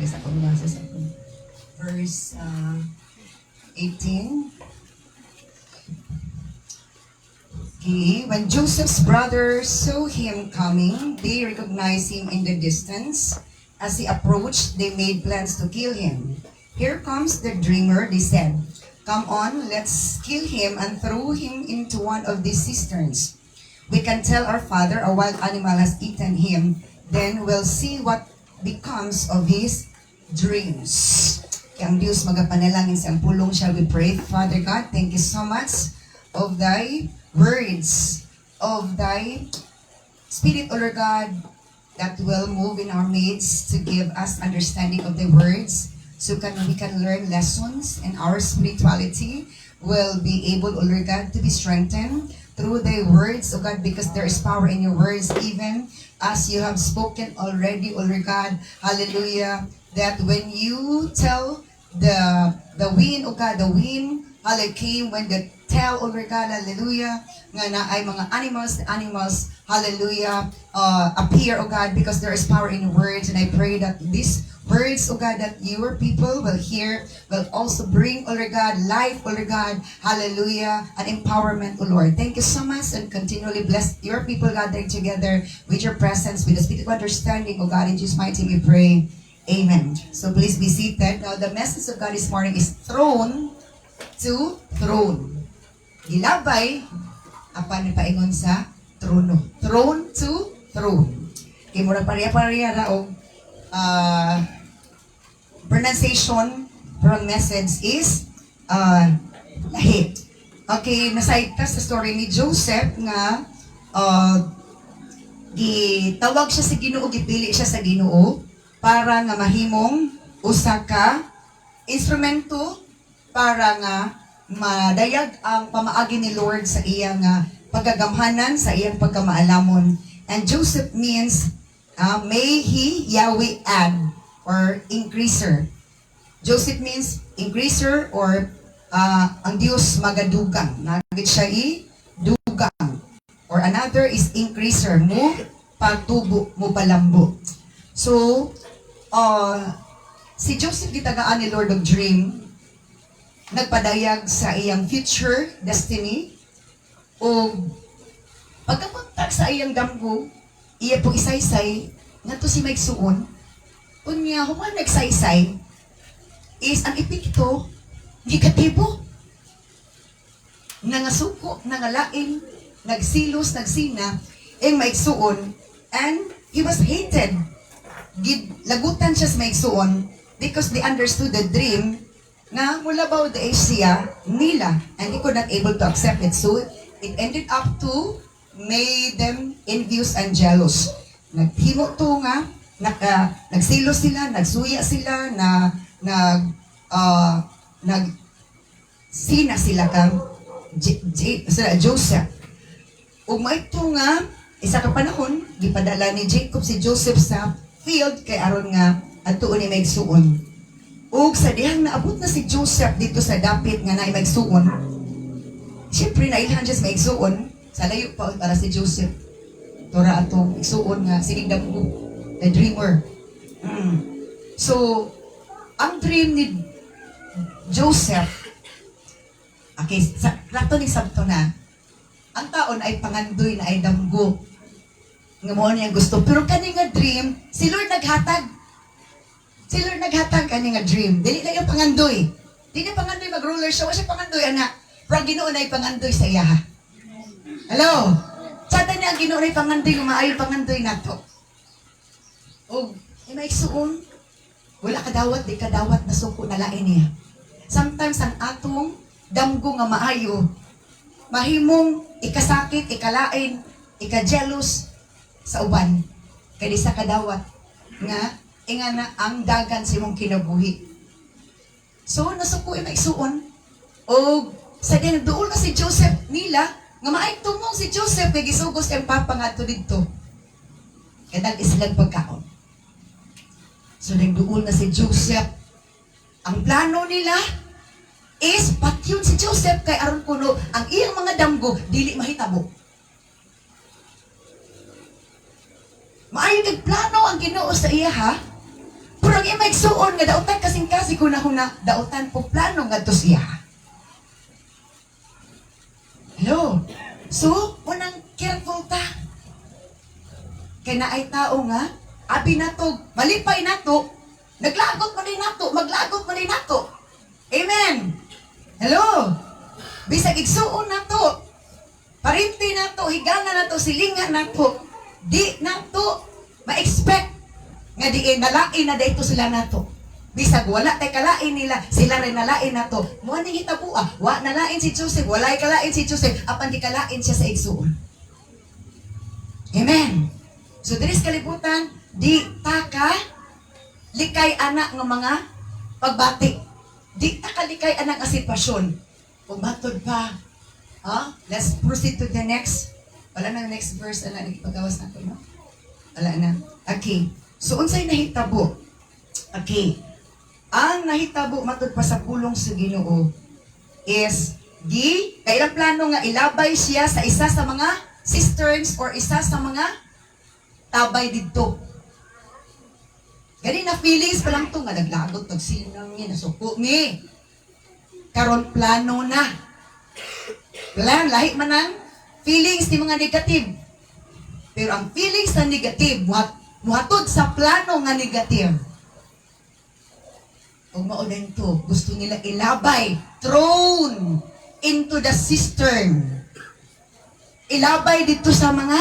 Yes, ako nabasa sa verse 18. Okay, when Joseph's brothers saw him coming, they recognized him in the distance. As he approached, they made plans to kill him. Here comes the dreamer, they said. Come on, let's kill him and throw him into one of these cisterns. We can tell our father a wild animal has eaten him. Then we'll see what becomes of his dreams. Kaya ang Diyos magapanalangin sa pulong, shall we pray? Father God, thank you so much of thy words, of thy Spirit, O Lord God, that will move in our midst to give us understanding of the words, so we can learn lessons, and our spirituality will be able, O Lord God, to be strengthened through the words, O God, because there is power in your words, even as you have spoken already, O Lord God, hallelujah, that when you tell the wind, O God, the wind, hallelujah, came when the tell, O Lord God, hallelujah, nga na ay mga animals, hallelujah, appear, O God, because there is power in words. And I pray that these words, O God, that your people will hear, will also bring, O Lord God, life, O Lord God, hallelujah, and empowerment, O Lord. Thank you so much, and continually bless your people gathered together with your presence, with the spirit of understanding, O God. In Jesus' mighty name we pray. Amen. So please be seated. Now the message of God this morning is throne to throne. Gilabay, apan ni paingon sa trono. Throne to throne. Kaya mura pareha-pareha na o pronunciation from message is lahi. Okay, nasayt ka sa story ni Joseph nga gitawag siya sa Ginoo, gipili siya sa Ginoo para nga mahimong usa ka instrumento para nga madayag ang pamaagi ni Lord sa iyang pagagamhanan, sa iyang pagkamaalamon. And Joseph means may he Yahweh add or increaser. Joseph means increaser or ang Diyos magadugang. Nagit siya i-dugang. Or another is increaser. Mo pagtubo, mo palambo. So, si Joseph gitagaan ni Lord of Dream, nagpadayag sa iyang future destiny o pagkapunta sa iyang damgo, iya po isaysay ngadto si Mike Suon unya human nagsaysay is ang epekto negatibo, nangasuko, nangalain, nagsilos, nagsina ang Mike Suon, and he was hated. Lagutan siya sa Mike Suon because they understood the dream nga mula ba the Asia nila, and they could not able to accept it. So it ended up to made them envious and jealous. Naghimo to nga nagsilos sila, nagsuya sila, sina sila kang Joseph. Ug maito nga isa ka panahon gipadala ni Jacob si Joseph sa field kay aron nga adtuon ni Magsuon. Ug sa dihang naabot na si Joseph dito sa dapit nga naay Magsuon, siyempre nailhan siya sa Magsuon, sa layo pa para si Joseph. Tora atong Magsuon nga sinig damgo, the dreamer. So, ang dream ni Joseph, okay, rato ni sabto na, ang taon ay pangandoy na ay damgo. Nga mo niya gusto. Pero kani nga dream, si Lord naghatag. Si Lord naghatag kani nga dream. Dili na yung pangandoy. Dili pangandoy mag-ruler siya. Wala siya pangandoy, anak. Pero ang Ginoo na yung pangandoy sa iya, ha? Hello? Sada niya ang Ginoo na yung pangandoy, maayo pangandoy na to. O, may suon, wala kadawat, di kadawat na suko na lain niya. Sometimes ang atong damgo nga maayo, mahimong ikasakit, ikalain, ika-jealous sa uban. Kaya di sa kadawat nga, nga na ang dagan si mong kinabuhi. So, nasuko ay maigsuon. O, sa dinagdoon na si Joseph nila, nga maayag tumong si Joseph, kay gisugos ang papa nga to dito. Kaya nag-islag pagkaon. So, nagdoon na si Joseph. Ang plano nila is, patyon si Joseph kay aron kuno, ang iyang mga damgo, dili mahitabo. Maayag plano ang Ginoo sa iya, ha? Pero Pero ang imay suon nga dautan kasing kasi kung na dautan po plano nga to siya. Hello? So, unang careful ta. Kaya na ay tao nga, abi na to, malipay na to, naglagot man din na to, maglagot man din na to. Amen? Hello? Bisag igsuon na to, parinti na to, higangan na to, silingan na to, di na to, ma-expect nga diin nalain na dito sila nato. Bisag wala tay kalain nila, sila rin nalain nato. Mo ning hitabua, wa nalain si Joseph, walay kalain si Joseph, apan di kalain siya sa igsuon. Amen. So diris kalibutan, di taka likay anak nga mga pagbati. Di taka likay anak nga sitwasyon. Kung matod pa, let's proceed to the next. Wala na next verse na nagpagawas nato, no? Wala na. Okay. So, unsay nahitabo? Okay. Ang nahitabo matod pa sa pulong sa Ginoo is kailang plano nga ilabay siya sa isa sa mga cisterns or isa sa mga tabay didto. Gani na feelings pa lang to nga naglagot, nagsinang niya, nasuko ni. Karon plano na. Lahi man ang feelings ni mga negative. Pero ang feelings na negative, muhatod sa plano nga negative. Kung maulan to, gusto nila ilabay, thrown into the cistern. Ilabay dito sa mga,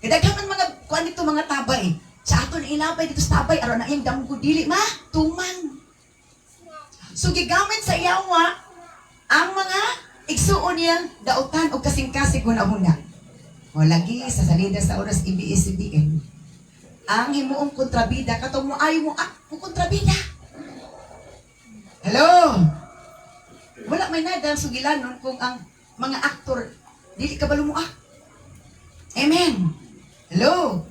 kadaghaman mga, kuan dito mga tabay. Sa aton ilabay dito sa tabay, aron na yung damgo dili, tuman. So gigamit sa iyawa, ang mga igsuon niyang dautan o kasing-kasing guna-huna. O lagi sa salida sa oras IBS-CBN. Ang himuong kontrabida, katong mo ayaw mo kontrabida. Hello? Wala may nada ang sugilanon kung ang mga aktor, dili ka balo mo Amen? Hello?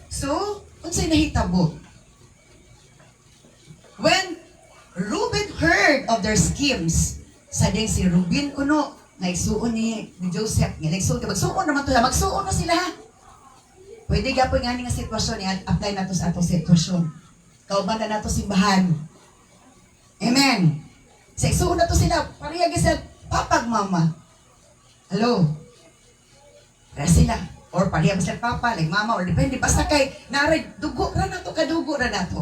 So, unsay nahitabo? When Reuben heard of their schemes, sa ding si Reuben kuno, naigsuon ni Joseph, magsuon naman to, magsuon na sila. Pwede ka po nga nga sitwasyon, i-apply na to sa atong sitwasyon. Kauban na nato simbahan. Amen. Sa igsuon na to sila, pariyag sa papag mama. Hello? Para sila. Or pariyag sa papa, like mama, or depende. Basta kay, naray, dugo ra na to, kadugo ra na to.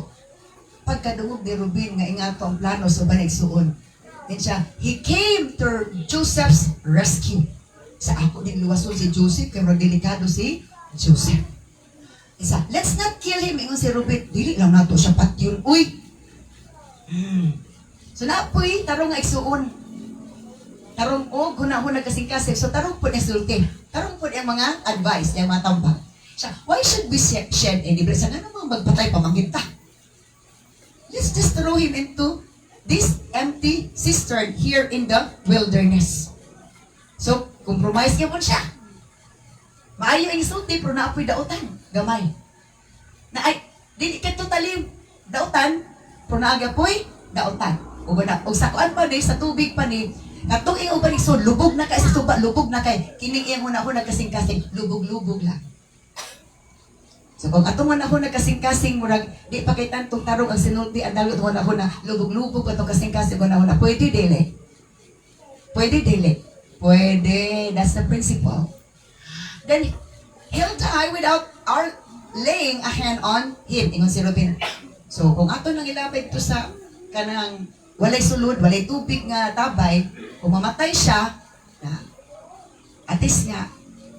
Pagkadungog ni Reuben, nga ingato ang plano sa banigsuon. Then siya, he came to Joseph's rescue. Sa ako din luwason si Joseph, kaya delikado si Joseph. Isa, let's not kill him. Ingon si Reuben, dili lang nato siya patyon. Uy! So napoy, tarong nga igsuon. Tarong huna-huna kasing-kasing. So tarong po niya sulti. Tarong po niya mga advice, yung mga tambang. Siya, why should we shed any blood? Sa nga namang magpatay pamanggita. Let's just throw him into this empty cistern here in the wilderness. So, compromise ka po siya. Maayo ang isulti, pero naapoy dautan. Gamay. Na ay, di ka totally dautan, pero naagapoy dautan. O sakuan pa ni, sa tubig pa ni, katong iyong ubanig, so lubog na kay sa suba, lubog na kay, kining iyang huna-huna kasing-kasing, lubog-lubog lang. So kung atong ako na kasing-kasing murag di pa kay tantong tarong ang sinulti ang dalot mo na lubog-lubog atong kasing-kasing mo na pwede dili. Pwede dili. Pwede. That's the principle. Then he'll die without our laying a hand on him. Ingon si Reuben. So kung ato nang ilapit to sa kanang walay sulod, walay tubig nga tabay, kung mamatay siya, atis nga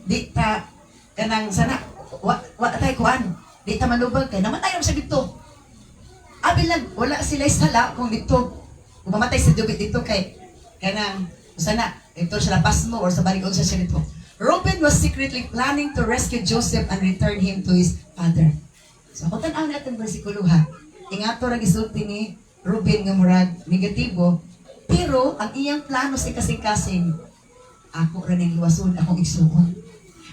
di ta kanang sana wa tay kuan di ta manubag kay namatay ra siya dito. Abi lang wala sila sala kung dito kung mamatay sa dubit dito kay kanang sana ito siya lapas mo or sa baligod siya dito. Reuben was secretly planning to rescue Joseph and return him to his father. So kung tan-aw natin bersikulo ha, ingato ra gisulti ni Reuben nga murag negatibo, pero ang iyang plano sa kasing-kasing ako ra ning luwason akong igsuon.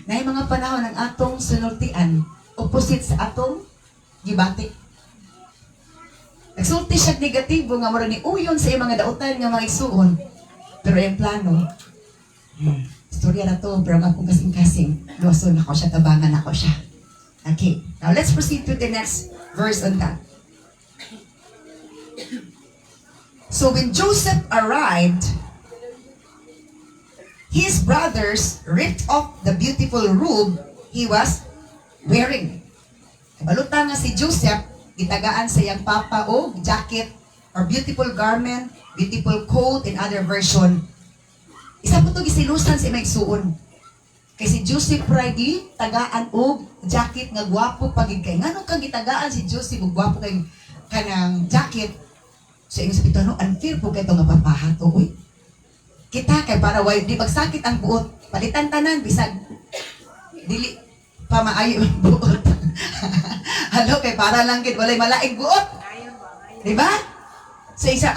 Na yung mga panahon ng atong sunultian, opposite sa atong gibati. Nagsulti siya negatibo nga mura ni uyon sa iyang mga dautan nga mga igsuon. Pero yung plano, istorya na to, pero akong kasing-kasing, luwason ako siya, tabangan ako siya. Okay, now let's proceed to the next verse on that. So when Joseph arrived, his brothers ripped off the beautiful robe he was wearing. Balutan nga si Joseph, gitagaan sa iyang papa o jacket or beautiful garment, beautiful coat in other version. Isa po ito gisilusan si Maigsuon. Kay si Joseph Friday, tagaan og jacket nga gwapo pagid kay. Ngano kang gitagaan si Joseph og gwapo kay kanang jacket? So yung sabi no, unfair po kay ito nga papahat. Uy, kita kay para why di magsakit ang buot. Palitan tanan, bisag. Dili pa maayo ang buot. Halo, kay para lang gid walay malaing buot. Diba? Sa isa,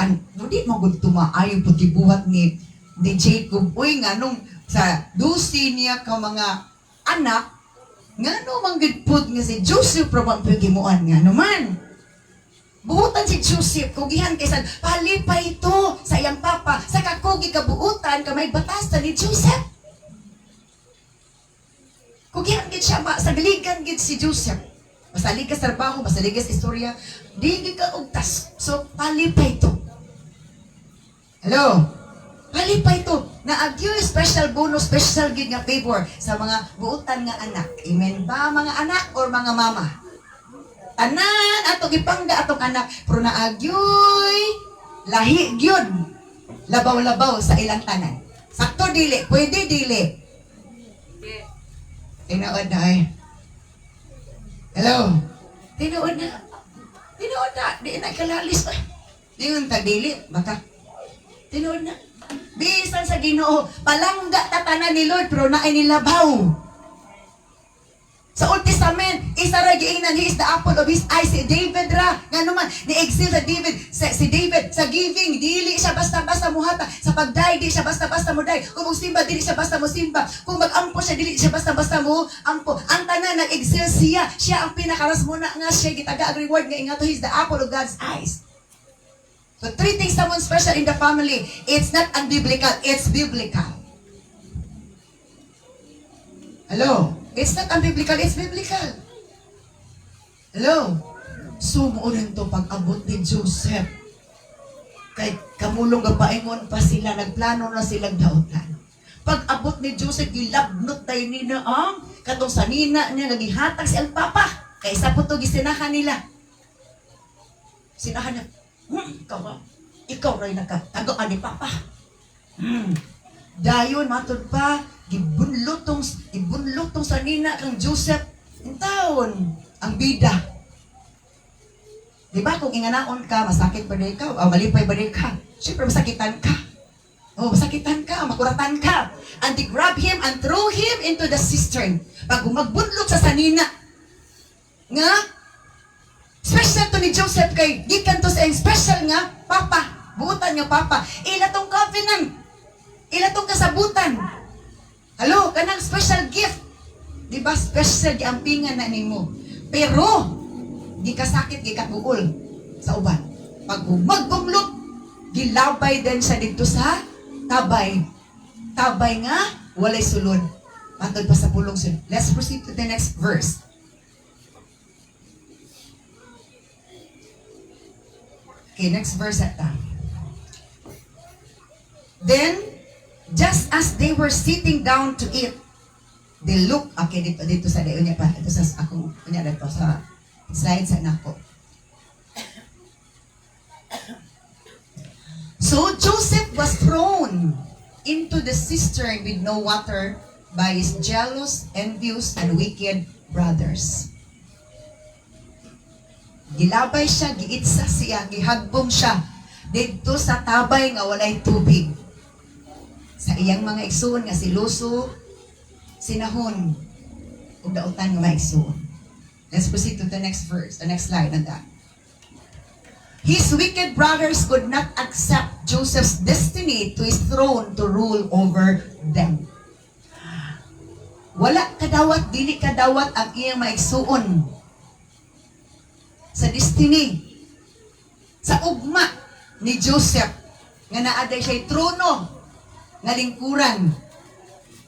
di mo gud tumaayo po gibuhat ni Jacob. Uy, nga nung sa dusi niya ka mga anak, nga no manggid nga si Joseph probang pagimuan nga naman. Buutan si Joseph, kugihan kaysa, palipay ito sa iyang papa, sa kakugi kabuutan, kamay batas ni Joseph. Kugihan gid siya, sagaligan gid si Joseph. Masaligas trabaho, masaligas istorya, di gid ka ugtas. So, palipay ito. Hello? Palipay ito. Naagyo special bonus, special gid nga favor sa mga buutan nga anak. Amen ba, mga anak or mga mama? Tanan atong ipangga atong anak pero naagyoy lahi gyud labaw-labaw sa ilang tanan. Sakto dili, pwede dili. Tinuod na ay. Hello. Tinuod na. Tinuod na, di na kalalis. Di yung tagdili, baka. Tinuod na. Bisan sa Ginoo, palangga tatanan ni Lord pero naay nilabaw. Sa Old Testament, isa ra giingnan, he is the apple of his eye. Si David ra, nga naman, ni-exil sa David, si David, sa giving, dili siya basta-basta muhata. Sa pagday, di siya basta-basta mo day. Kung magsimba, dili siya basta mo simba. Kung mag-ampo siya, dili siya basta-basta mo ampo. Ang tanan, nag-exil siya. Siya ang pinakaras mo na nga siya, gitaga ang reward nga ingato, he is the apple of God's eyes. So treating someone special in the family, it's not unbiblical, it's biblical. Hello? It's not unbiblical, it's biblical. Hello? So, muunin to pag-abot ni Joseph. Kay kamulong nga paingon pa sila, nagplano na silang dautan. Pag-abot ni Joseph, gilabnot tayo nina ang katong sa nina niya, nagihatag si ang papa. Kaya isa po ito, gisinahan nila. Sinahan niya, ikaw rin nagkatagaan ni papa. Dayon, matod pa, ibunlutong sa nina kang Joseph in taon ang bida. Diba kung inganaon ka, masakit ba rin ka? O malipay ba rin ka? Siyempre masakitan ka. Masakitan ka, makuratan ka. And they grab him and throw him into the cistern. Pag magbunlok sa sanina, nga, special to ni Joseph kay, gikan to sa special nga, papa, buutan nga papa. Ilatong covenant, ilatong kasabutan. Hello, kanang special gift. Di ba special giampingan na nimo. Pero di ka sakit, di ka buol sa uban. Pag magbumlok, gilabay din siya dito sa tabay. Tabay nga, walay sulod. Matod pa sa pulong sulod. Let's proceed to the next verse. Okay, next verse at that. Then, just as they were sitting down to eat, they look, okay, dito sa dayon niya pa, dito sa akong, dito sa slide sa nako. So Joseph was thrown into the cistern with no water by his jealous, envious, and wicked brothers. Gilabay siya, giitsa siya, gihagbong siya dito sa tabay nga walay tubig. Sa iyang mga igsoon nga si Luso, sinahon, ug dautan nga maigsoon. Let's proceed to the next verse, the next slide on that. His wicked brothers could not accept Joseph's destiny to his throne to rule over them. Wala kadawat, dili kadawat ang iyang maigsoon sa destiny, sa ugma ni Joseph nga naaday siya'y trono nga lingkuran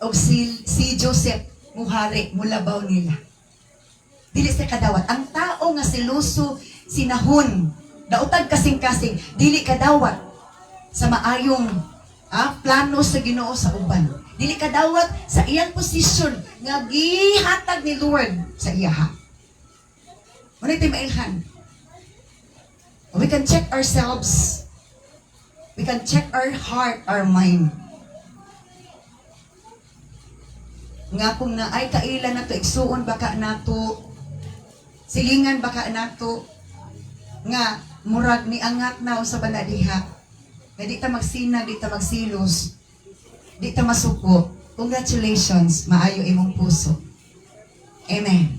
o si Joseph muhari, mulabaw nila. Dili sa kadawat. Ang tao nga si Luso, sinahon, dautag kasing-kasing, dili kadawat. sa maayong plano sa Ginoo sa uban. Dili ka dawat sa iyang posisyon nga gihatag ni Lord sa iyaha. Muna ito mailhan. We can check ourselves. We can check our heart, our mind. Nga kung na ay kailan nato igsuon baka nato, silingan baka nato, nga murag ni angat na sa banadiha. Nga di ta magsinag, di ta magsilos, di ta masuko. Congratulations, maayo imong puso. Amen.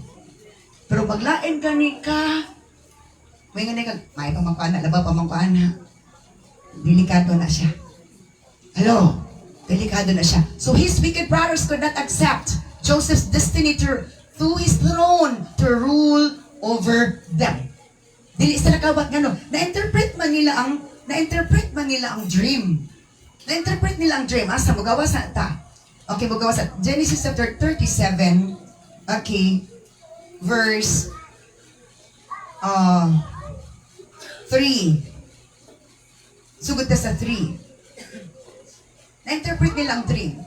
Pero paglain gani ka, may nga nagag, may pamangkuana, labaw pamangkuana. Delikado na siya. Hello? Delikado na siya. So his wicked brothers could not accept Joseph's destiny to his throne to rule over them. Dili sila kawat ngano. Na-interpret man nila ang dream. Na-interpret nila ang dream. Asa mugawa sa ta. Okay, mugawa sa Genesis chapter 37. Okay. Verse 3. Sugod na sa 3. Na-interpret nila ang dream.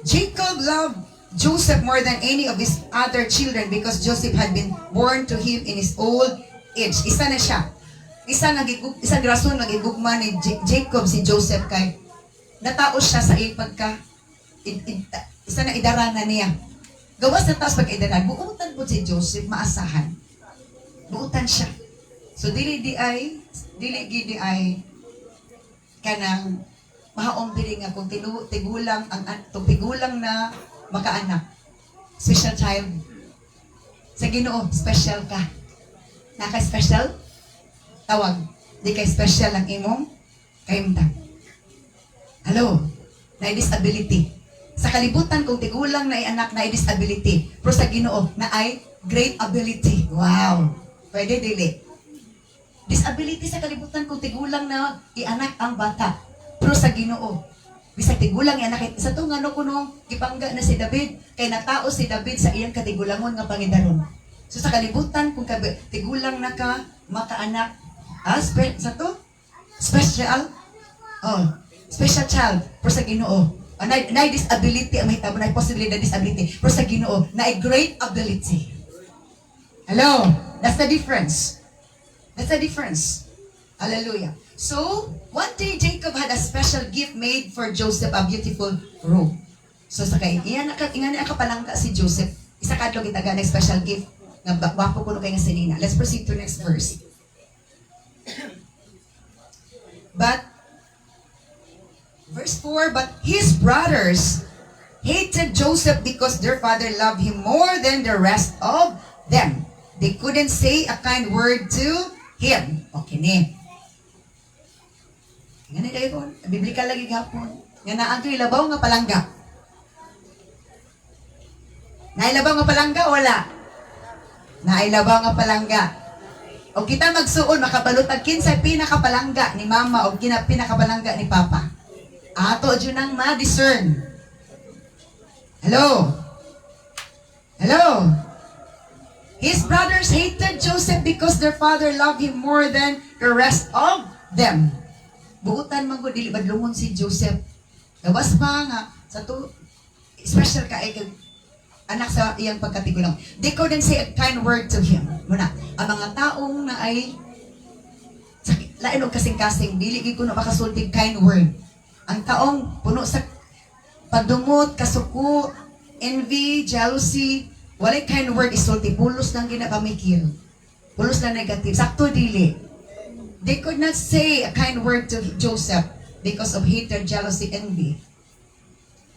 Jacob loved Joseph more than any of his other children because Joseph had been born to him in his old age. Isa na siya. Isang rason nagigugma ni Jacob si Joseph kay nataos siya sa ipagka isa na idaranan niya. Gawas na taos pag idaran. Buutan po si Joseph, maasahan. Buutan siya. So dili gidi ay kanang mahaong dili nga kung tigulang na makaanak. Special child. Sa Ginoo, special ka. Naka-special? Tawag. Di kay special ang imong kaimtang. Hello? Na-disability. Sa kalibutan, kung tigulang na anak na disability. Pero sa Ginoo, na ay great ability. Wow! Pwede dili. Disability sa kalibutan kung tigulang na ianak ang bata. Pero sa Ginoo, bisag tigulang ianak sa to ngano kuno gipangga na si David kay natao si David sa iyang katigulangon nga pangidaron. So sa kalibutan kung tigulang na ka makaanak sa to special special child pero sa Ginoo na disability ang mahitabo na possibility na disability pero sa Ginoo na great ability. Hello, that's the difference. That's the difference. Hallelujah. So, one day Jacob had a special gift made for Joseph, a beautiful robe. So, sa kay iyan na kapalangka si Joseph. Isa kadto gitaga na special gift nga wapo kuno kay nga sinina. Let's proceed to next verse. But verse 4, but his brothers hated Joseph because their father loved him more than the rest of them. They couldn't say a kind word to him. Okay ni. Ngani kayo ko, biblika lagi gapon. Nga naa to ilabaw nga palangga. Nailabaw nga palangga wala. Nailabaw nga palangga. O kita magsuon makabalutag kinsa pinakapalangga ni mama o pinakapalangga ni papa. Ato jud nang ma-discern. Hello. Hello. His brothers hated Joseph because their father loved him more than the rest of them. Buutan man ko dili badlungon si Joseph. Gawas pa nga sa to special ka ay anak sa iyang pagkatigulang. They couldn't say a kind word to him. Muna, ang mga taong na ay lain og kasing-kasing dili gyud kuno makasultig kind word. Ang taong puno sa pagdumot, kasuko, envy, jealousy, walay kind word isulti, pulos lang ginapamikil. Pulos lang negative. Sakto dili. They could not say a kind word to Joseph because of hatred, jealousy, envy.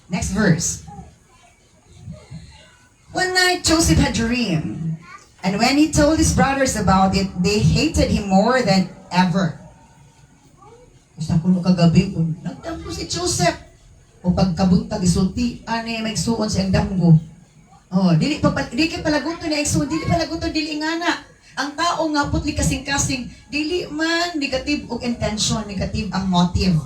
Next verse. One night Joseph had a dream, and when he told his brothers about it, they hated him more than ever. Basta kuno kagabi ko, nagdamgo si Joseph. O pagkabuntag isulti, ani may suon sa damgo. Oh, dili palaguto ni Exo, dili palaguto dili ingana. Ang tao nga putli kasing-kasing, dili man negative og intention, negative ang motive.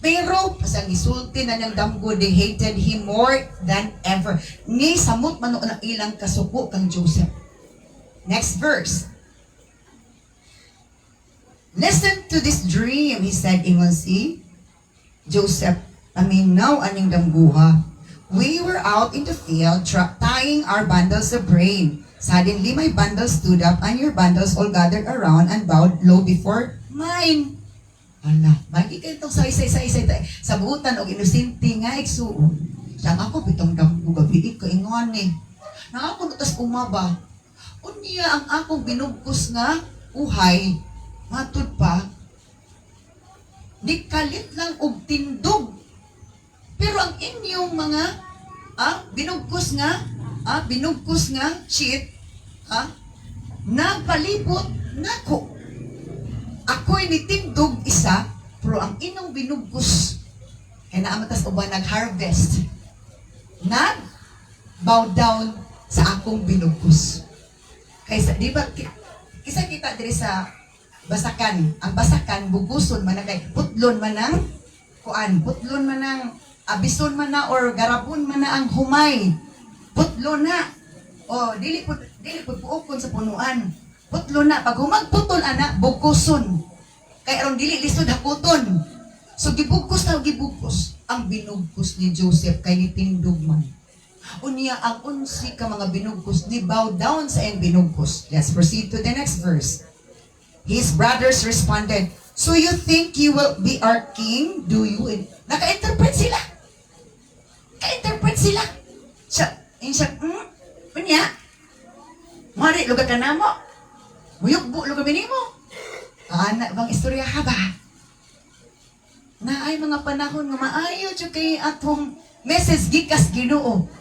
Pero pasang isulti na niyang damgo, they hated him more than ever. Ni samot man ang ilang kasuko kang Joseph. Next verse. Listen to this dream, he said, ingon si Joseph. Paminaw aning damguha. We were out in the field tying our bundles of grain. Suddenly, my bundles stood up and your bundles all gathered around and bowed low before mine. Ala, magi kayo itong say sa buutan o inusinti nga igsuon. Siyang ako bitong damgo gabi ko ingon ni. Na ako nutas umaba. Unya ang akong binugkos nga uhay, matud pa, di kalit lang og tindog. Pero ang inyong mga binugkos nga sheet, nagpalibot nako. Ako'y nitindog isa, pero ang inyong binugkos, kaya naamatas uban nag-harvest, nag-bow down sa akong binugkos. Kaysa, di ba, kisa kita diri sa basakan, ang basakan, buguson man na kay, putlon man ang, putlon man ang, abison man na, or garapon man na ang humay. Putlon na. O, dili po puukon sa punuan. Putlon na. Pag humagputol, ana, buguson. Kaya aron dili lisod hakuton. So, gibugkos na, gibugkos. Ang binugkos ni Joseph, kay nitindog man. Unya ang unsi ka mga binugkos, di bow down sa iyang binugkos. Let's proceed to the next verse. His brothers responded, so you think you will be our king? Do you? Naka-interpret sila. Ka-interpret sila. Siya, Unya, mari, lugar ka na mo. Muyugbo, lugar minimo. Anak bang istorya ha ba? Na ay mga panahon nga maayo kay atong message gikas Ginoo.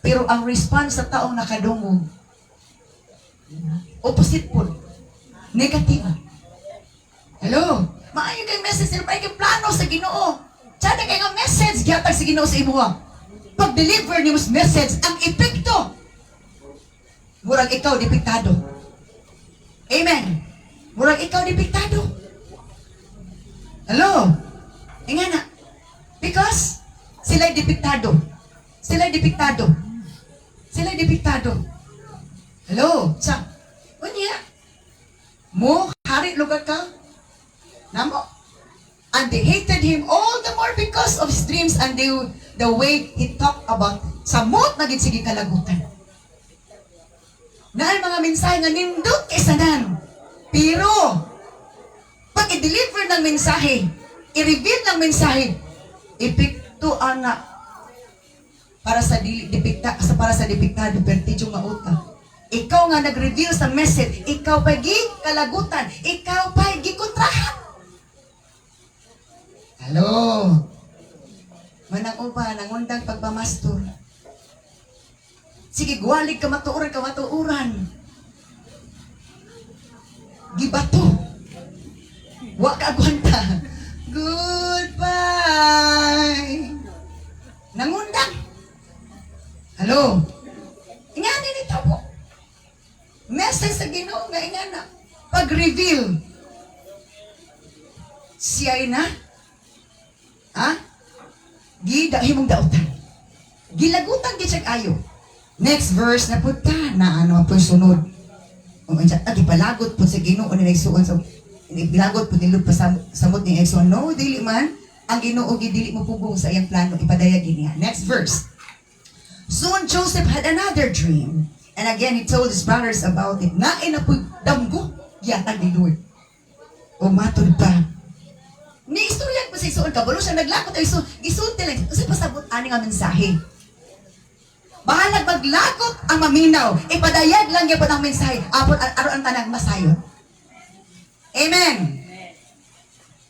Pero ang response sa taong nakadungog, opposite po. Negative. Hello? Maayo kay message nila pa kay plano sa Ginoo. Tsada kay nga message gihatag sa Ginoo sa imuha. Pag-deliver niyo sa message, ang epekto. Murag ikaw depektado. Amen. Murag ikaw depektado. Hello? Ingana. Because sila'y depektado. Sila'y depektado. Sila'y depektado. Hello? Sa? Unya? Mo, hari lugar ka? Namo? And they hated him all the more because of his dreams and the way he talked about samot na gid sige kalagutan. Naay mga mensahe nga nindot kay sanan. Pero pag i-deliver ng mensahe, i-reveal ng mensahe, epekto ana para sa depektado pertidyong mauta. Ikaw nga nag-reveal sa message, ikaw pa kalagutan, ikaw pa gikontrahan. Hello. Manang uba, nangundang pagpamastor. Sige, guwalig ka matuuran. Gibato. Wa ka agwanta. Goodbye. Nangundang. Hello. Ingani nito po. Message sa Ginoo nga ingana. Pag-reveal. Siya'y na. Himong dautan. Gilagutan di siya ayo. Next verse na punta na ano po sunod. Ipalagot po sa Ginoo ni Exoon sa ipalagot po nilud pa samot ni Exoon. No, dili man ang Ginoo gidili mo pugong sa iyang plano ipadayag niya. Next verse. Soon Joseph had another dream. And again he told his brothers about it. Naay na po damgo yatag ni Lord. O matod pa. Ni istorya ko sa Exoon kabalo siya naglakot ay gisulti lang. Kasi pasabot ani nga mensahe. Bahalag maglagot ang maminaw. Ipadayag lang gyapon ang mensahe. Aron ang tanang masayon. Amen.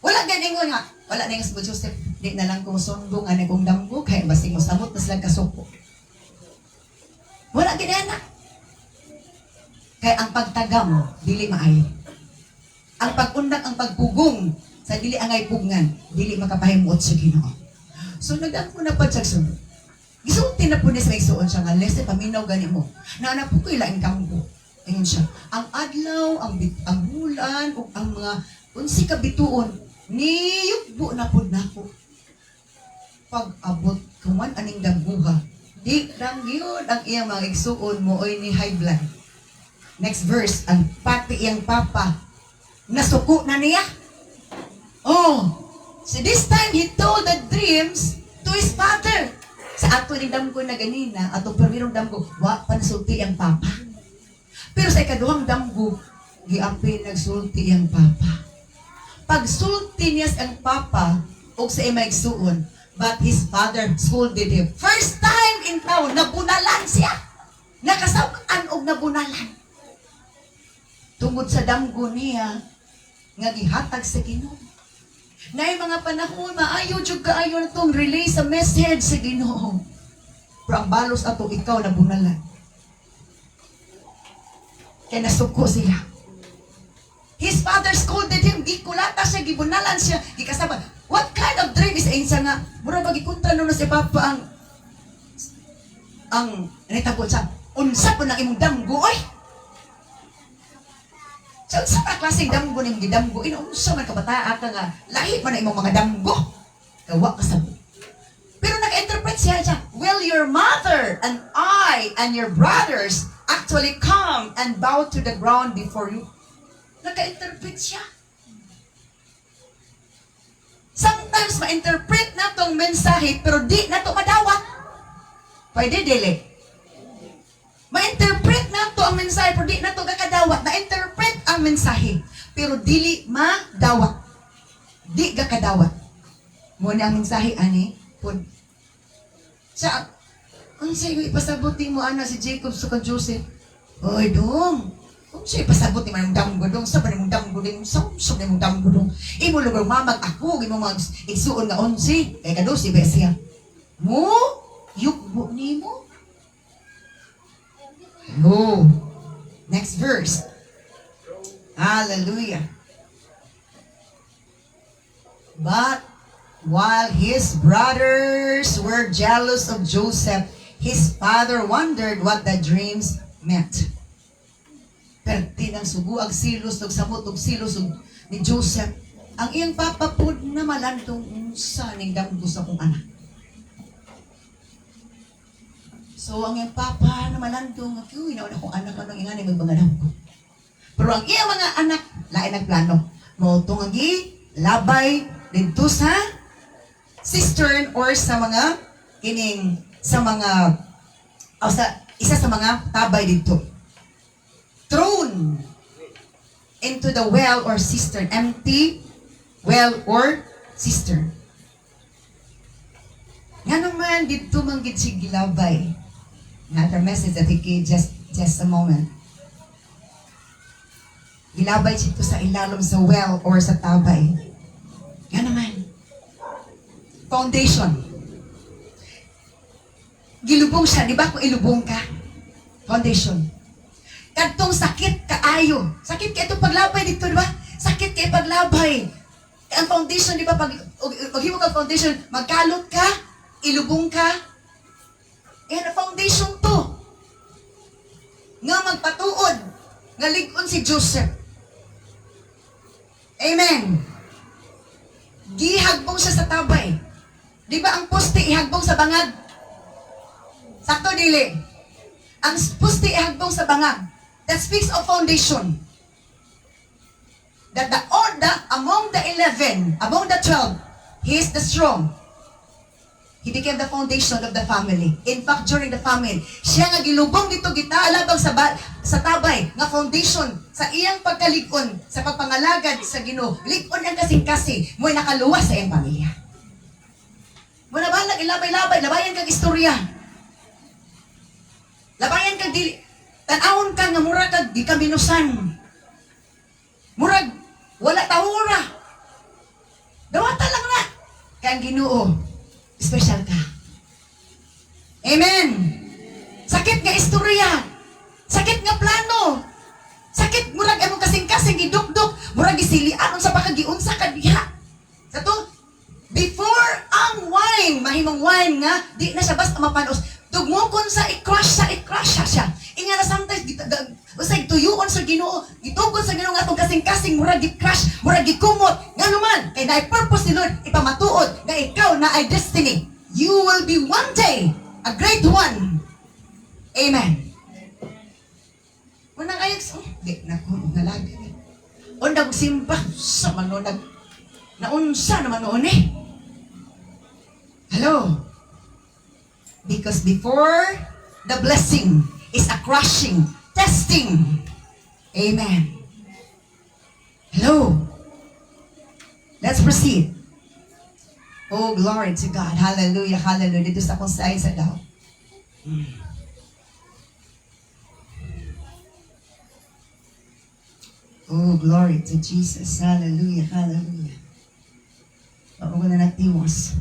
Wala ganingon nga. Wala na yung si Joseph. Di na lang kung sundong anay kong damgo. Kaya basing mo samot na silang kasuko. Wala ganyan. Kaya ang pagtagam, dili maayo. Ang pag-undak, ang pagpugong, sa dili angay pugngan, dili makapahimuot sa Ginoo. So nagdang ko na pa siya sunod. Gisulti na po niya sa igsuon siya nga, leste paminaw gani mo. Na po ko ilaing kampo. Ayun siya. Ang adlaw, ang bulan, o ang mga unsi kabituon, niyugbo na po na po. Pag-abot kuman aning dambuha, di lang yun ang iyang mga igsuon mo oy ni high blood. Next verse, ang pati iyang papa, nasuko na niya. Oh, so this time he told the dreams to his father. Sa ato ni damgo na ganina, ato permirong damgo, wa pansulti ang papa. Pero sa ikaduhang damgo, giapil nagsulti ang papa. Pagsulti niya ang papa, o sa imaigsuon, but his father scolded him. First time in town, nabunalan siya. Nakasawaan og nabunalan. Tungod sa damgo niya, nga gihatag sa Ginoo. Nay mga panahon, maayo jud kaayo na tong relay sa message sa Ginoo. Pero ang balos ato ikaw nabunalan. Kaya nasuko sila. His father scolded him, gikulata siya, gibunalan siya, gikasama. What kind of dream is ayun siya nga? Mura magikunta no na si Papa ang nitabo siya. Unsa po na imong damgo, oy? So, sa klaseng damgo na imong gidamgo, unsa man kabataa ka nga, lahi man na imong mga damgo. Kawa ka sa pero nag-interpret siya, will your mother and I and your brothers actually come and bow to the ground before you? Naka-interpret siya. Sometimes ma-interpret na tong mensahe pero di na to madawat. Pwede dili. Ma-interpret na to ang mensahe pero di na to kakadawat. Na-interpret ang mensahe pero dili madawat. Di kakadawat. Muna ang mensahe ani pud. Sa ang sayo ipasabuti mo ana si Jacob sa ka Joseph. Oy dong. Kung siya ipasabot ni manong damgo dong, sa manong damgo dong, sa manong damgo dong. Imo lugar mamag ako, imo mga igsuon nga 11, kaya kadosi ba siya? Mo, yukbo ni mo. No. Next verse. Hallelujah. But while his brothers were jealous of Joseph, his father wondered what the dreams meant. Perti ng sugo ang silos, samot og silos ni Joseph. Ang iyang papapod na malantong unsa ning damgo sa kong anak. So ang iyang papa na malantong, uy, nauna kong anak anong ingani mga damgo. Pero ang iyang mga anak, lain ang plano. Motong agi, labay, dito sa cistern or sa mga kining, sa mga, o sa isa sa mga tabay dito. Thrown into the well or cistern. Empty well or cistern. Nga naman, dito manggit si gilabay. Another message that he gave just a moment. Gilabay dito sa ilalom sa well or sa tabay. Nga naman. Foundation. Gilubong siya. Di ba kung ilubong ka? Foundation. Kadtong sakit kaayo. Sakit kay itong paglabay dito, di ba? Sakit kay paglabay. Ang foundation, di ba? Pag himo ka foundation, magkalot ka, ilubong ka. Yan ang foundation to. Nga magpatuod. Nga ligon si Joseph. Amen. Gihagbong siya sa tabay. Di ba ang poste ihagbong sa bangag? Sakto dili. Ang poste ihagbong sa bangag. That speaks of foundation. That among the 11, among the 12, he is the strong. He became the foundation of the family. In fact, during the famine, siya nga gilubong dito gitaalabang sa tabay nga foundation sa iyang pagkalig-on, sa pagpangalagad sa Ginoo. Lig-on ang kasing-kasi, mo'y nakaluwas sa iyang pamilya. Muna ba lang ilabay-labay, labayan kang istorya. Labayan kang dili. Tanawon ka nga murag kag gikaminusan. Murag wala tahura. Dawata lang na. Kaya ang Ginoo, special ka. Amen. Sakit nga istorya. Sakit nga plano. Sakit murag among kasing-kasing gidukduk, murag gisilian sa pakagiunsa ka diha. Sa to, before ang wine, mahimong wine nga di na siya basta mapanos. Tugmukon sa i-crush siya. Inga na sometimes usay tuyuon sa Ginoo, gitugon sa Ginoo nga atong kasing-kasing murag gi-crush, murag gikumot. Nga naman, kay naay purpose ni Lord ipamatuod nga ikaw na ay destiny. You will be one day a great one. Amen. Unang ayos, di na ko nalagi. Onda simba sa manunag. Naunsa naman noon eh. Hello? Because before the blessing is a crushing, testing. Amen. Hello? Let's proceed. Oh, glory to God. Hallelujah, hallelujah. Dito sa akong sa daw. Oh, glory to Jesus. Hallelujah, hallelujah. Oo na natiwas.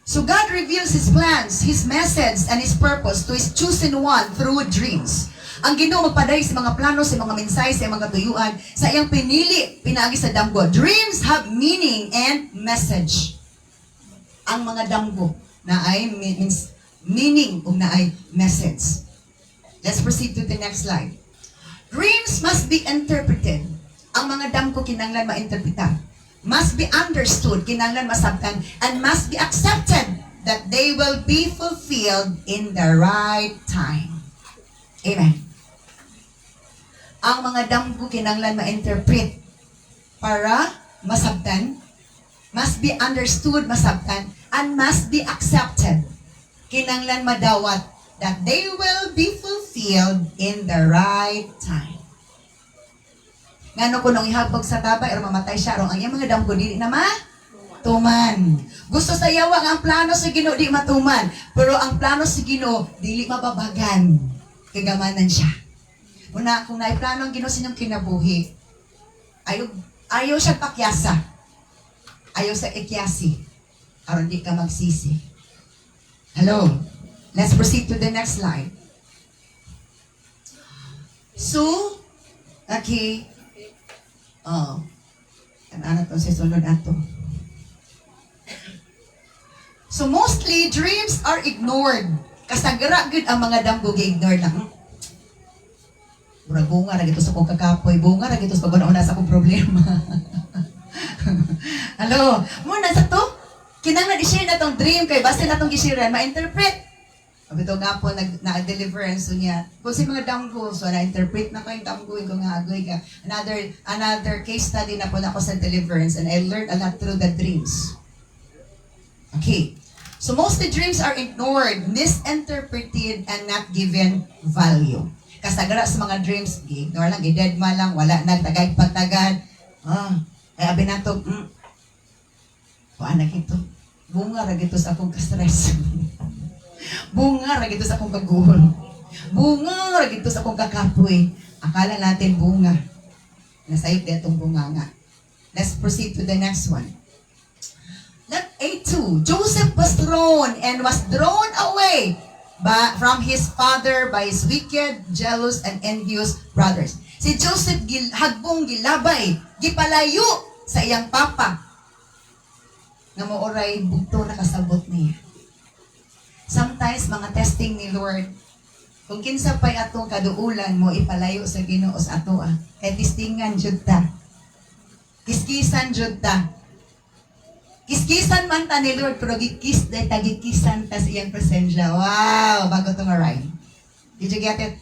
So God reveals His plans, His message, and His purpose to His chosen one through dreams. Ang Ginoo magpaday sa mga plano, sa mga mensahe, sa mga tuyuan, sa iyang pinili, pinaagi sa damgo. Dreams have meaning and message. Ang mga damgo na ay means meaning o na ay message. Let's proceed to the next slide. Dreams must be interpreted. Ang mga damgo kinanglan ma-interpretar. Must be understood, kinanglan masabtan, and must be accepted that they will be fulfilled in the right time. Amen. Ang mga damgo kinanglan ma-interpret para masabtan, must be understood, masabtan, and must be accepted. Kinanglan madawat that they will be fulfilled in the right time. Ngano ko nung ihabog sa tabay or mamatay siya, ang iyang mga damgo dili na matuman. Gusto sa yawa nga ang plano sa Ginoo di matuman, pero ang plano sa Ginoo dili mababagan. Kagamanan siya. Una, kung naiplano ang Ginoo sa inyong kinabuhi, ayaw siya pakyasa. Ayaw sa ikyasi. Aron di ka magsisi. Hello. Let's proceed to the next slide. So, okay. Oh. Ano to si sunod ato. So mostly dreams are ignored. Kasagara gud ang mga damgo gi-ignore lang. Murag bunga ra gito sa kong kakapoy, bunga ra gito sa pag-una sa akong problema. Hello, mo na sa to. Kinahanglan i-share na tong dream kay basta na tong gi-share ma-interpret. Abito nga po na-deliverance niya. Kung si mga damgo, so na-interpret na ko yung damgo, ko nga agoy ka. Another case study na po na ako sa deliverance and I learned a lot through the dreams. Okay. So most the dreams are ignored, misinterpreted, and not given value. Kasagara sa mga dreams, ignore lang, i-deadma lang, wala nagtagay pagtagad. Kaya binato, anak ito, bunga ra gito sa akong ka-stress. Bunga ra gito sa akong kaguhol. Bunga ra gito sa akong kakapoy. Akala natin bunga. Nasayop na itong bunga nga. Let's proceed to the next one. Let A2. Joseph was thrown and was drawn away from his father by his wicked, jealous, and envious brothers. Si Joseph hagbong gilabay, gipalayo sa iyang papa. Nga mo oray bugto na kasabot niya. Sometimes, mga testing ni Lord, kung kinsa pa'y atong kaduulan mo, ipalayo sa Ginoo sa ato kay testingan jud ta. Kiskisan jud ta. Kiskisan man ta ni Lord, pero gikis day tagikisan ta sa iyang presensya. Wow! Bago itong rhyme. Did you get it?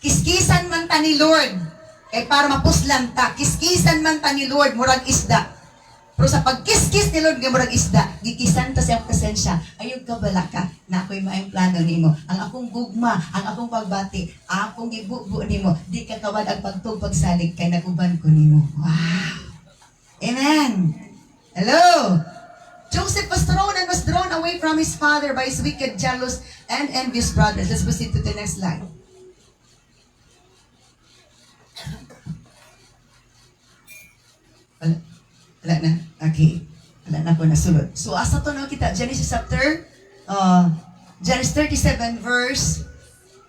Kiskisan man ta ni Lord, kay para mapuslan ta. Kiskisan man ta ni Lord, murag isda. Pero sa pagkiskis ni Lord, murag isda, gikisan ta sa iyang presensya. Ayog ka bala ka, na ako'y maayong plano nimo. Ang akong gugma, ang akong pagbati, akong ibubu nimo, di ka kawad ang pagtugpagsalig kay naguban ko nimo. Wow! Amen! Hello! Joseph was thrown and was drawn away from his father by his wicked, jealous, and envious brothers. Let's proceed to the next slide. Wala na? Okay. Wala na ko nasulod. So, asa to na kita? Genesis chapter, Genesis 37 verse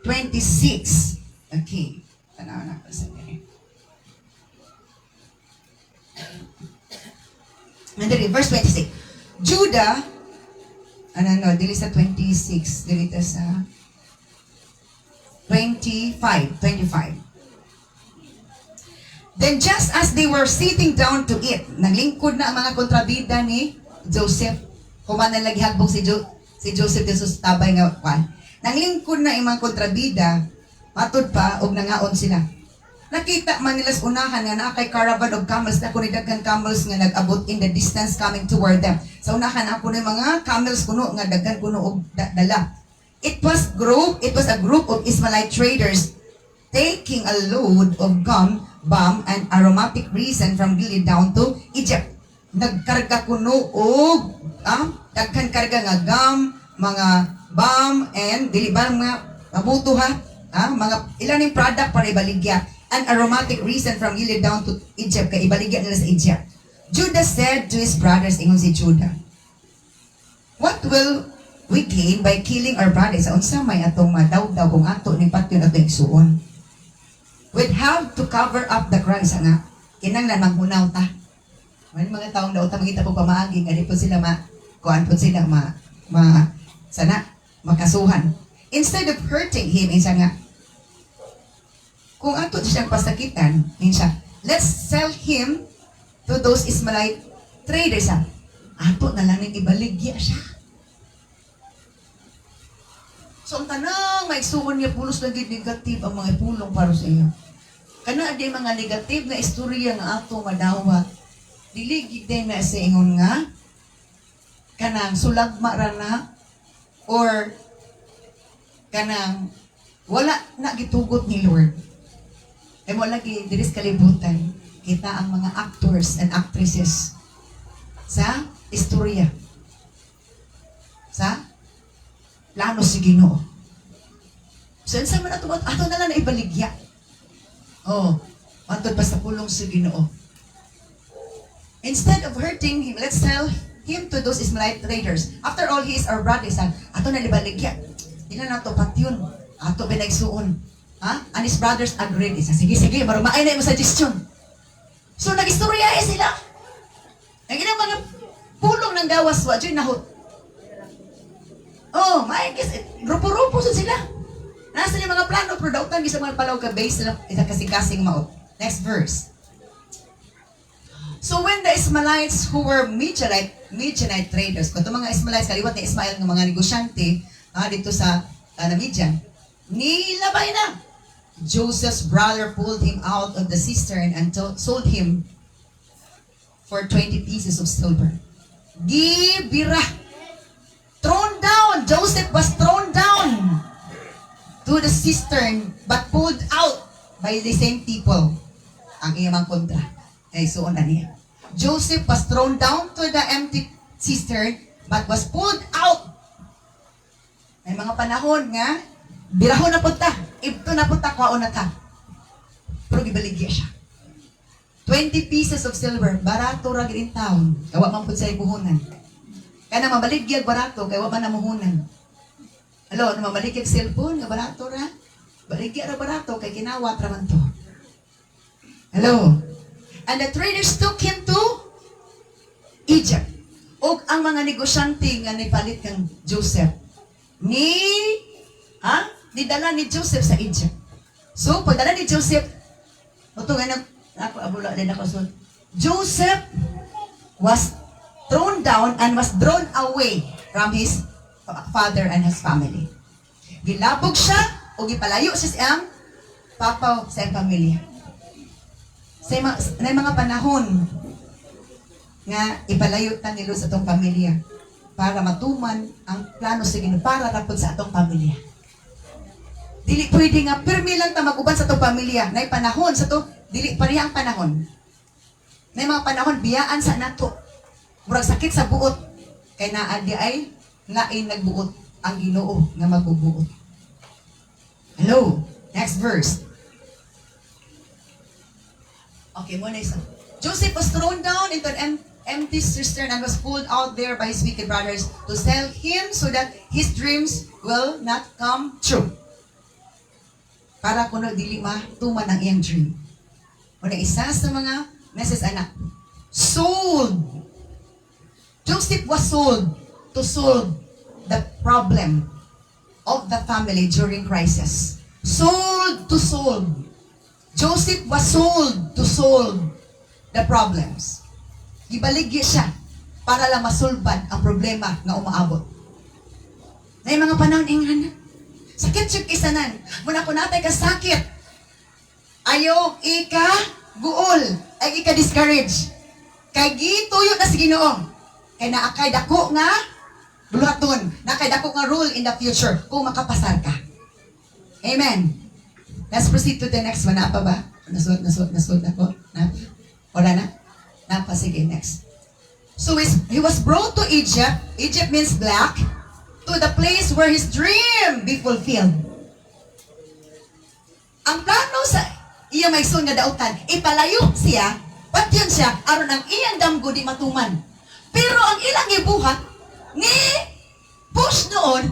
26. Okay. Tanaw na ko sa ganyan. Nandali, verse 26. Judah, dili sa 26, dili sa 25. Then just as they were sitting down to eat, naglingkod na ang mga kontrabida ni Joseph. Kuman na lagi hagbong si Joseph din sa tabay nga. Naglingkod na ang mga kontrabida, matod pa, og nangaon sila. Nakita man nila sa unahan nga na kay caravan of camels na kung daghan camels nga nag-abot in the distance coming toward them. Sa unahan ako ng mga camels kuno nga daghan kuno og dala. It was a group of Ismailite traders taking a load of gum, balm, and aromatic resin from Gilead down to Egypt. Nagkarga kuno og daghan karga nga gum, mga balm, and dili ba mga mabuto ha? Mga ilan yung product para ibaligya. An aromatic resin from Gilead down to Egypt, kay ibaligya nila sa Egypt. Judah said to his brothers, ingon si Judah, what will we gain by killing our brothers? Unsa may atong madawdaw kung ato ni patyon ato igsuon? We'd have to cover up the crimes nga. Kinanglan manghunaw ta. May mga taong daw ta mangita po pamaagi, kadi po sila kuan po sila sana makasuhan. Instead of hurting him, insa nga, kung ato siyang pasakitan, insa, let's sell him to those Ismailite traders. Ato na lang ning ibaligya siya. So ang tanang maigsuon niya pulos lagi negative ang mga ipulong para sa iyo. Kana di mga negative na istorya nga ato madawat. Dili gid na sa ingon nga kanang sulagma ra na or kanang wala na gitugot ni Lord. Ay mo lagi diris kalibutan kita ang mga actors and actresses sa istorya. Sa plano si Ginoo. So, sa man ato na lang na ibaligya. Matod pa sa pulong si Ginoo. Instead of hurting him, let's sell him to those Ismailite traders. After all, he is our brother, son. Ato na ibaligya. Di na nato patyon. Ato pinagsuon. And his brothers agreed. Sige, marumaay na yung suggestion. So, nag-istorya sila. Ang ginang mga pulong ng gawas, wadyo'y nahot. May grupo-grupo sila. Nasa niya mga plano, pero dautan sa mga palaw ka-base sila, isa kasing-kasing maot. Next verse. So when the Ismailites who were Midianite traders, kung itong mga Ismailites, kaliwat ni Ismail ng mga negosyante, dito sa Midian, nilabay na. Joseph's brother pulled him out of the cistern and sold him for 20 pieces of silver. Gibira. Thrown down. Joseph was thrown down to the cistern but pulled out by the same people. Ang iyamang kontra. So na niya. Joseph was thrown down to the empty cistern but was pulled out. May mga panahon nga, birahon na punta. Ibto na punta, kwaon na ta. Pero gibaligya siya. 20 pieces of silver, barato ra gid in town. Kawa man pud sa ibuhonan. Kaya na mabaligyag barato, kaya wa man namuhunan. Hello, na mabaligyag cellphone, nga barato ra. Baligya ra barato, kay kinawat ra man to. Hello. And the traders took him to Egypt. Og ang mga negosyante nga nipalit kang Joseph, nidala ni Joseph sa Egypt. So, pagdala ni Joseph, Joseph was thrown down and was drawn away from his father and his family. Gilabog siya o gipalayo siya sa iyang papa sa iyang pamilya. Sa mga panahon nga ipalayo ta nilo sa atong pamilya para matuman ang plano sa Ginoo para rapod sa atong pamilya. Dili pwede nga pirmi lang ta mag-uban sa atong pamilya. Nay panahon sa to, dili pareha ang panahon. Nay mga panahon biyaan sa nato. Murag sakit sa buot kay naa di ay lain nagbuot ang Ginoo nga magbubuot. Hello, next verse. Okay, muna isa. Joseph was thrown down into an empty cistern and was pulled out there by his wicked brothers to sell him so that his dreams will not come true. Para kuno dili matuman ang iyang dream. Muna isa sa mga message anak. Sold. Joseph was sold to solve the problem of the family during crisis. Sold to solve. Joseph was sold to solve the problems. Gibaligya siya para lang masulbad ang problema nga umaabot. Na mga panahon ingana. Sakit siya kisanan. Muna ko natay ka sakit. Ayaw ika-guol, ay ika-discourage. Kay gituyo na sa Ginoo. Kay naakay dako nga buluhaton, naakay dako nga rule in the future kung makapasar ka. Amen. Let's proceed to the next one. Napa ba? Nasud ako. Wala na? Napa, sige, next. So he was brought to Egypt. Egypt means black. To the place where his dream be fulfilled. Ang plano sa iya may sun nga dautan, ipalayo siya, patyon siya, aron ang iyang damgo di matuman. Pero ang ilang ibuhat, ni push noon,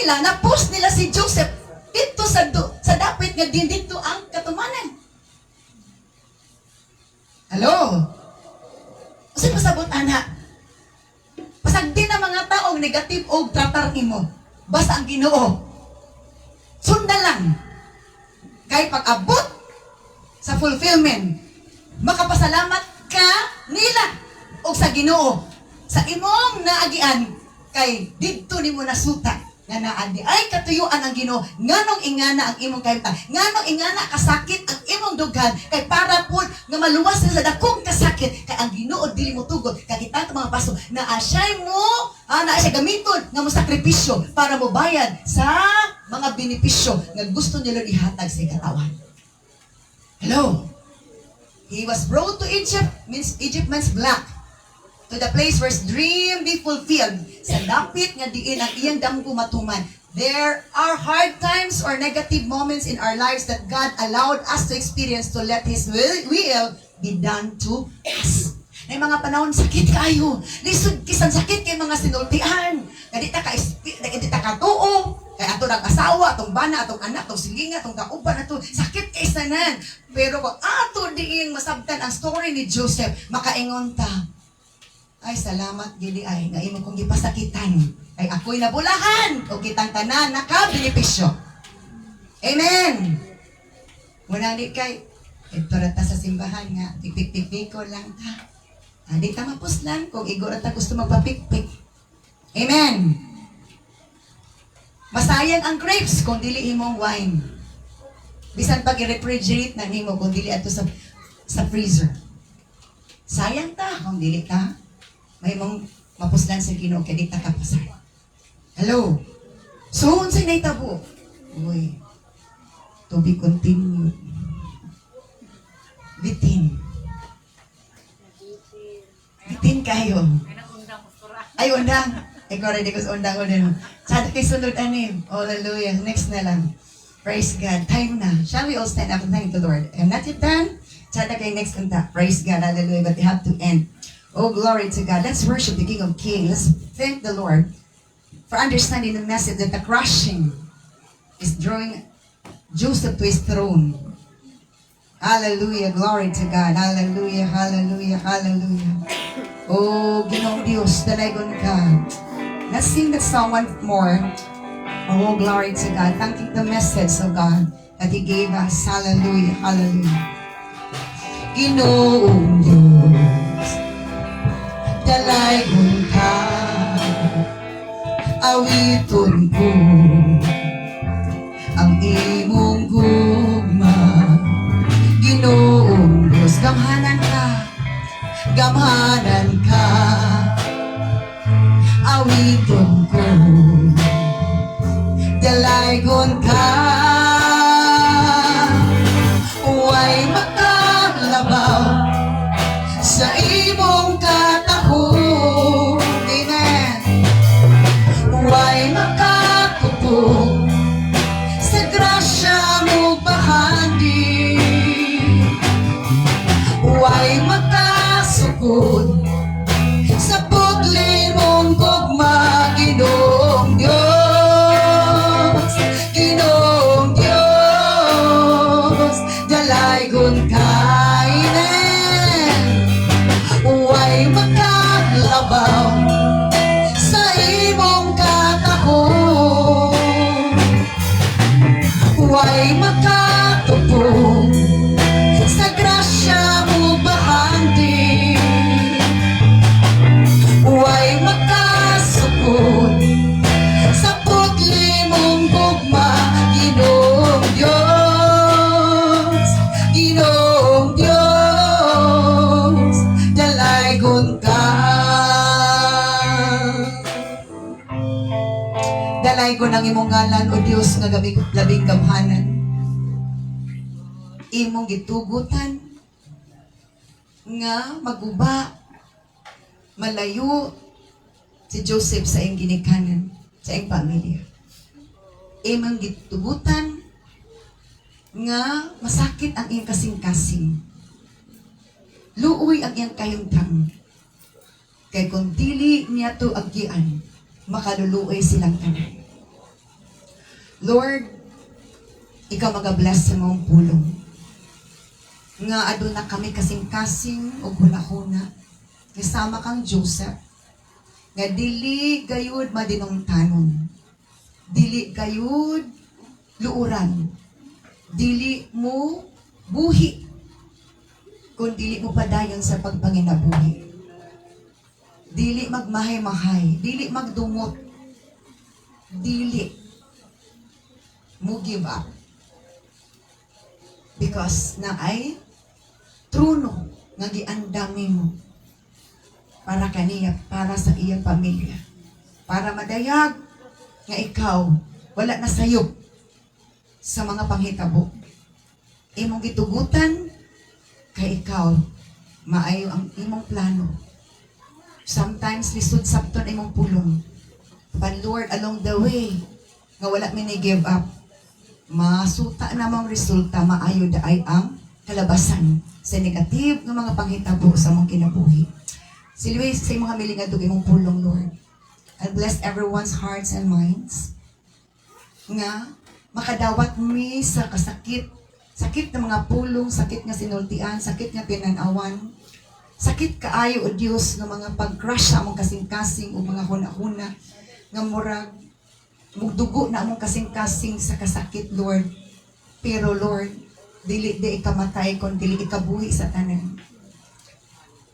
na push nila si Joseph dito sa dapit nga din dito ang katumanan. Hello? Kasi pasabot, anak. Pasagdi na mga taong negative o tratar mo. Basta ang Ginoo. Sundan lang. Kay pag-abot sa fulfillment, makapasalamat ka nila o sa Ginoo. Sa imong naagian, kay dito nimo nasuta nga naadi ay katuyuan ang Ginoo, nganong ingana ang imong kahimtang, nganong ingana kasakit ang imong dughan, kay para po nga maluwas sa dakong kasakit, kay ang Ginoo dili mo tugod, kay kita mga paso na asyay mo, na asya gamiton nga mo sakripisyo para mo bayad sa mga benepisyo nga gusto nila ihatag sa katawan. Hello? He was brought to Egypt means black. To the place where his dream be fulfilled. Sa dapit nga diin ang iyang damgo matuman. There are hard times or negative moments in our lives that God allowed us to experience to let His will be done to us. May mga panahon sakit kayo. Lisod kisan sakit kay mga sinultian. Kadi ta ka tuo. Kay ato ng asawa, atong bana, atong anak, atong silinga, atong kauban, atong sakit kay sanan. Pero kung ato diing masabtan ang story ni Joseph, makaingon ta. Ay, salamat, gili ay, nga imo kong gipasakitan. Ay, ako'y nabulahan, o kitang tanan, naka-benepisyo. Amen! Muna di kay, ito rata sa simbahan nga, pipik-pipik ko lang ta. Di ta mapuslan, kung igo rata gusto magpapikpik. Amen! Masayang ang grapes kung dili imong wine. Bisan pag i-refrigerate na nimo kung dili ato sa freezer. Sayang ta kung dili ta may mong mapuslan sa Ginoo kay di ta kapasar. Hello. So unsay nahitabo? Uy. To be continued. Bitin. Bitin kayo. Ay, undang. Ikaw rin, di ko sa undang ko din. Sada kay sunod anim. Hallelujah. Next na lang. Praise God. Time na. Shall we all stand up and thank the Lord? I'm not yet done. Sada kay next kanta. Praise God. Hallelujah. But we have to end. Oh, glory to God. Let's worship the King of Kings. Let's thank the Lord for understanding the message that the crushing is drawing Joseph to his throne. Hallelujah. Glory to God. Hallelujah. Hallelujah. Hallelujah. Oh, Ginoong Diyos, dalagon ka. Let's sing that song once more. Oh, glory to God. Thanking the message of God that He gave us. Hallelujah. Hallelujah. Ginoong Diyos, dalagon ka. Awiton ko ang imong gugma. Ginoong Diyos, gamhanan ka. Gamhanan ka. Awiton ko. Dalaygon ka. Huwag makalabaw sa imong katahog. Amen. Huwag makakupong sa grasya mo bahandi. Huwag makasukod sa pugli mong gugma. Ginoong Diyos, Ginoong Diyos, dalaygon ka. Amen. Huwag makalabaw sa imong katahog. Huwag makatupong sa grasya mo bahandi. Dalay ko ng imong ngalan, O Diyos, nga labing gamhanan. Imong gitugutan, nga maguba, malayo, si Joseph sa iyong ginikanan, sa iyong pamilya. Imong gitugutan, nga masakit ang iyong kasing-kasing. Luoy ang iyong kayuntang. Kay kung dili niya to agyan, makaluluoy silang tanan. Lord, ikaw magabless sa mong pulong. Nga aduna na kami kasing-kasing o hunahuna. Kasama kang Joseph. Nga dili gayud madinongtanon. Dili gayud luuran. Dili mo buhi. Kung dili mo padayon sa pagpanginabuhi. Dili magmahay-mahay. Dili magdungot. Dili mo give up. Because na ay truno nga giandami mo para kaniya, para sa iyang pamilya. Para madayag nga ikaw wala na sayop sa mga panghitabo. Imong gitugutan kay ikaw maayo ang imong plano. Sometimes lisod sabton imong pulong. But Lord, along the way, nga wala mi give up, masuta namang resulta, maayo da ay ang kalabasan sa negative ng mga panghitabo sa mong kinabuhi. Silwi sa imong hamilingan ito imong pulong, Lord. And bless everyone's hearts and minds. Nga, makadawat mi sa kasakit, sakit ng mga pulong, sakit nga sinultian, sakit nga pinanawan, sakit kaayo o Diyos ng mga pag-crush sa among kasing-kasing o mga huna-huna nga murag mugdugo na among kasing-kasing sa kasakit, Lord. Pero Lord, dili di ikamatay kon dili ikabuhi sa tanan.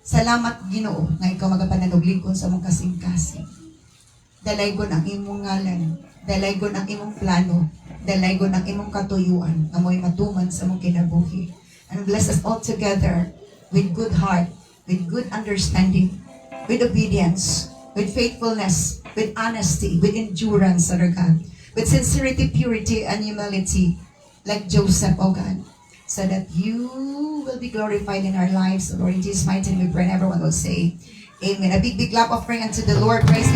Salamat Ginoo nga ikaw magapananuglikon sa among kasing-kasing. Dalaygon ang imong ngalan, dalaygon ang imong plano, dalaygon ang imong katuyuan nga mo'y matuman sa among kinabuhi. And bless us all together with good heart, with good understanding, with obedience, with faithfulness, with honesty, with endurance, O God, with sincerity, purity, and humility, like Joseph, O God, so that you will be glorified in our lives, O Lord. In Jesus' mighty name we pray, and everyone will say, Amen. A big clap offering unto the Lord. Praise be